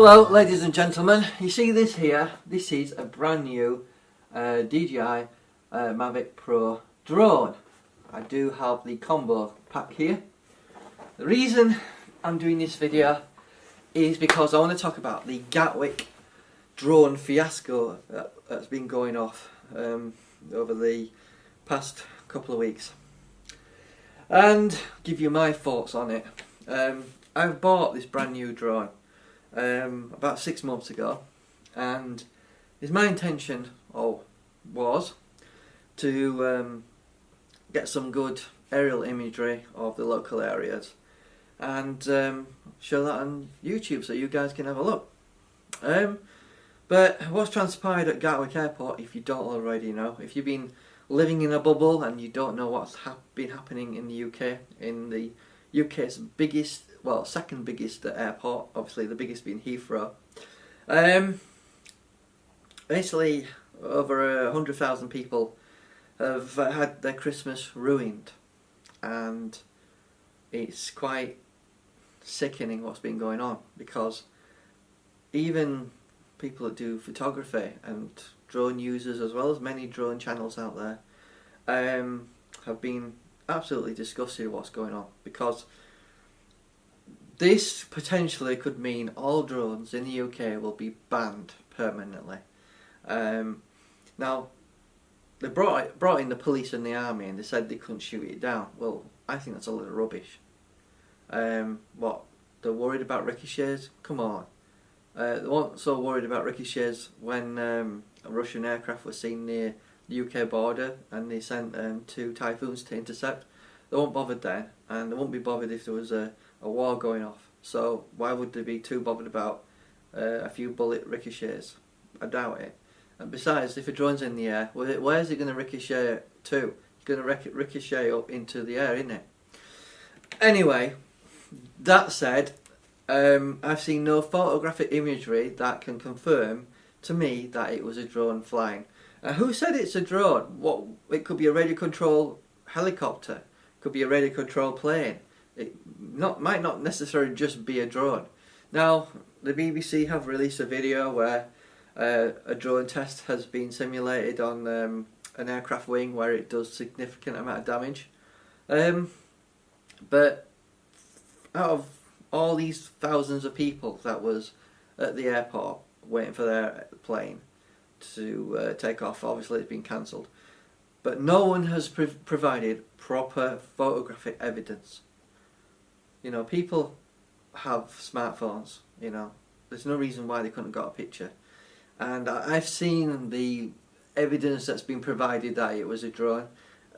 Hello ladies and gentlemen, you see this here, this is a brand new DJI Mavic Pro drone. I do have the combo pack here. The reason I'm doing this video is because I want to talk about the Gatwick drone fiasco that's been going off over the past couple of weeks and give you my thoughts on it. I've bought this brand new drone about 6 months ago, and it's my intention, was to get some good aerial imagery of the local areas and show that on YouTube so you guys can have a look. But what's transpired at Gatwick Airport, if you don't already know, if you've been living in a bubble and you don't know what's been happening in the UK, in the UK's biggest, well, second biggest airport, obviously the biggest being Heathrow. Basically, over 100,000 people have had their Christmas ruined, and it's quite sickening what's been going on, because even people that do photography and drone users, as well as many drone channels out there, have been absolutely disgusted with what's going on, because this potentially could mean all drones in the UK will be banned permanently. Now, they brought in the police and the army, and they said they couldn't shoot it down. Well, I think that's a little rubbish. What, they're worried about ricochets? Come on. They weren't so worried about ricochets when a Russian aircraft was seen near the UK border and they sent 2 Typhoons to intercept. They weren't bothered then, and they won't be bothered if there was a war going off. So why would they be too bothered about a few bullet ricochets? I doubt it. And besides, if a drone's in the air, where's it going to ricochet to? It's going to ricochet up into the air, isn't it? Anyway, that said, I've seen no photographic imagery that can confirm to me that it was a drone flying. Who said it's a drone? What? It could be a radio control helicopter, could be a radio control plane. It might not necessarily just be a drone. Now, the BBC have released a video where a drone test has been simulated on an aircraft wing where it does significant amount of damage. But out of all these thousands of people that was at the airport waiting for their plane to take off, obviously it's been cancelled, but no one has provided proper photographic evidence. You know, people have smartphones, you know, there's no reason why they couldn't have got a picture. And I've seen the evidence that's been provided that it was a drone,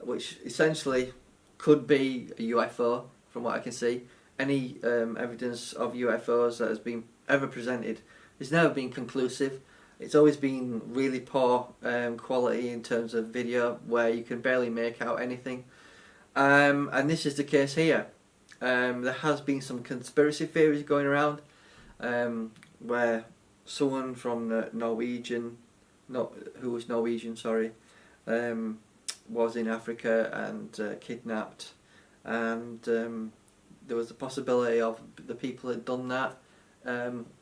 which essentially could be a UFO from what I can see. Any evidence of UFOs that has been ever presented has never been conclusive. It's always been really poor quality in terms of video, where you can barely make out anything. And this is the case here. There has been some conspiracy theories going around where someone from who was Norwegian, was in Africa and kidnapped, and there was the possibility of the people that had done that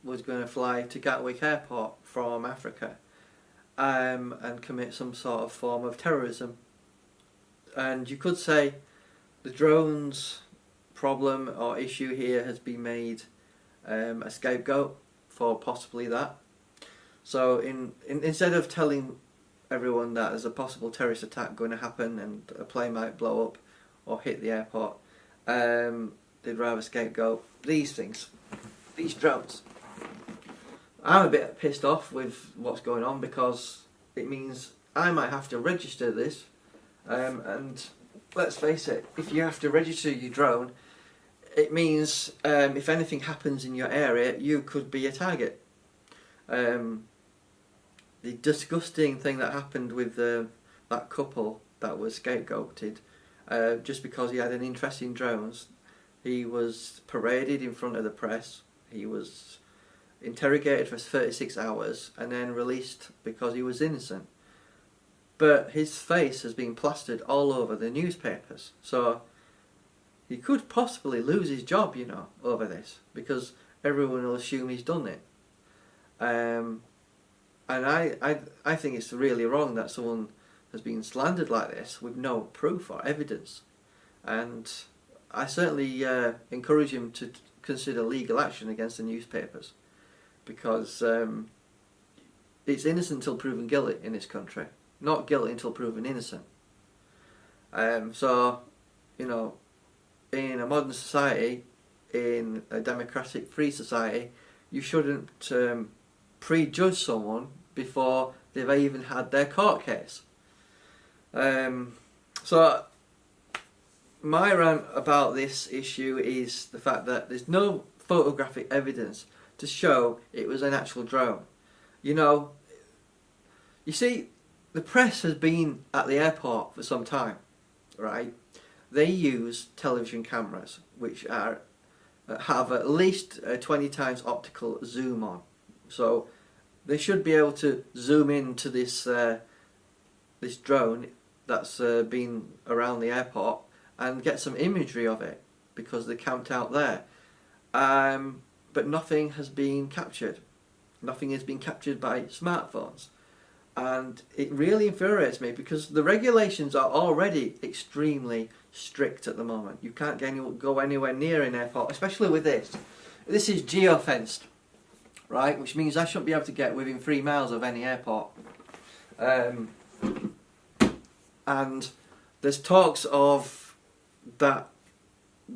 was going to fly to Gatwick Airport from Africa and commit some sort of form of terrorism. And you could say the drones problem or issue here has been made a scapegoat for possibly that. So instead of telling everyone that there's a possible terrorist attack going to happen and a plane might blow up or hit the airport, they'd rather scapegoat these things, these drones. I'm a bit pissed off with what's going on, because it means I might have to register this, and let's face it, if you have to register your drone, it means if anything happens in your area, you could be a target. The disgusting thing that happened with that couple that was scapegoated, just because he had an interest in drones, he was paraded in front of the press, he was interrogated for 36 hours and then released because he was innocent. But his face has been plastered all over the newspapers, so he could possibly lose his job, you know, over this, because everyone will assume he's done it. And I think it's really wrong that someone has been slandered like this with no proof or evidence. And I certainly encourage him to consider legal action against the newspapers, because it's innocent until proven guilty in this country, not guilty until proven innocent. So, you know, in a modern society, in a democratic free society, you shouldn't prejudge someone before they've even had their court case. So my rant about this issue is the fact that there's no photographic evidence to show it was an actual drone. You know, you see, the press has been at the airport for some time, right? They use television cameras which are have at least 20 times optical zoom on, so they should be able to zoom into this this drone that's been around the airport and get some imagery of it, because they're camped out there. But nothing has been captured. Nothing has been captured by smartphones. And it really infuriates me, because the regulations are already extremely strict at the moment. You can't go anywhere near an airport, especially with this. This is geofenced, right? Which means I shouldn't be able to get within 3 miles of any airport. And there's talks of that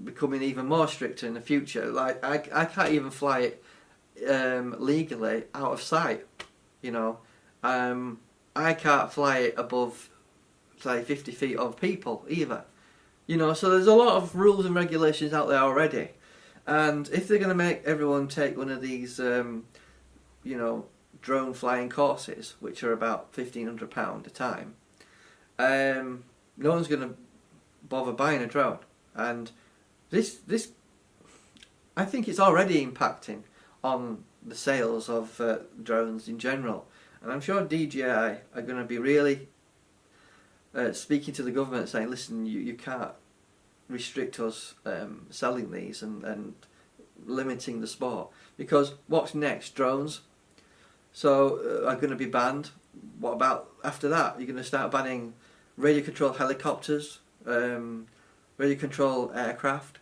becoming even more stricter in the future. Like, I can't even fly it legally out of sight, you know. I can't fly it above, say, 50 feet of people either. You know, so there's a lot of rules and regulations out there already. And if they're going to make everyone take one of these, you know, drone flying courses, which are about £1,500 a time, no one's going to bother buying a drone. And this, I think it's already impacting on the sales of drones in general. And I'm sure DJI are going to be really speaking to the government, saying, listen, you can't restrict us selling these and limiting the sport, because what's next? Drones are going to be banned. What about after that? You're going to start banning radio controlled helicopters, radio controlled aircraft.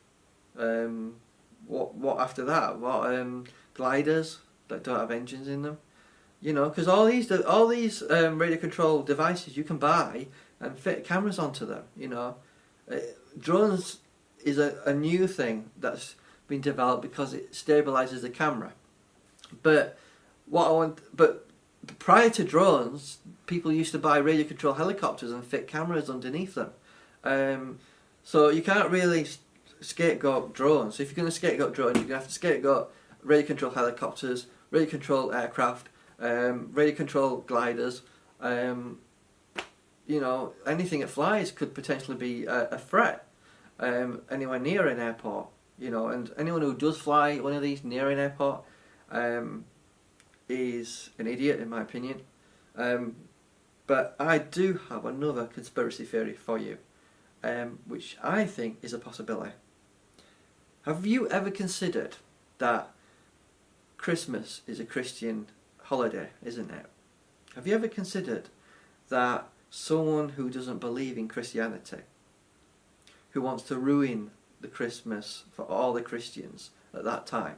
What after that? What gliders that don't have engines in them? You know, because all these radio controlled devices you can buy and fit cameras onto them. You know, drones is a new thing that's been developed because it stabilizes the camera. But prior to drones, people used to buy radio controlled helicopters and fit cameras underneath them. So you can't really scapegoat drones. So if you're going to scapegoat drones, you're going to have to scapegoat radio controlled helicopters, radio controlled aircraft, radio controlled gliders. You know, anything that flies could potentially be a threat anywhere near an airport. You know, and anyone who does fly one of these near an airport is an idiot, in my opinion. But I do have another conspiracy theory for you, which I think is a possibility. Have you ever considered that Christmas is a Christian holiday, isn't it? Have you ever considered that someone who doesn't believe in Christianity, who wants to ruin the Christmas for all the Christians at that time,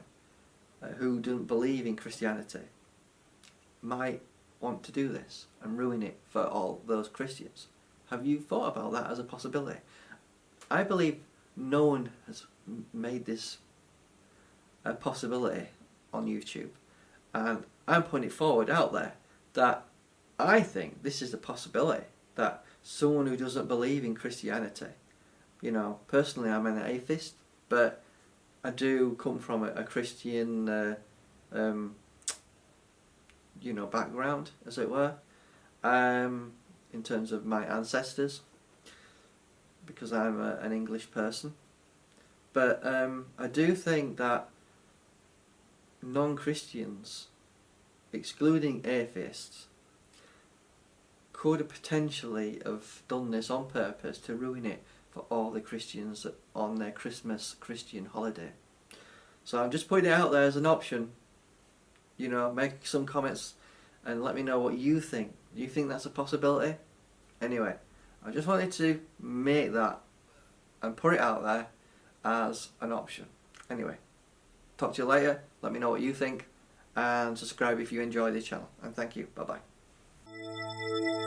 who don't believe in Christianity, might want to do this and ruin it for all those Christians? Have you thought about that as a possibility? I believe no one has made this a possibility on YouTube, and I'm putting it forward out there that I think this is a possibility, that someone who doesn't believe in Christianity, you know, personally I'm an atheist, but I do come from a Christian you know, background, as it were, in terms of my ancestors, because I'm an English person. But I do think that non-Christians, excluding atheists, could potentially have done this on purpose to ruin it for all the Christians on their Christmas Christian holiday. So I'm just putting it out there as an option. You know, make some comments and let me know what you think. Do you think that's a possibility? Anyway, I just wanted to make that and put it out there as an option. Anyway, talk to you later. Let me know what you think and subscribe if you enjoy the channel. And thank you. Bye bye.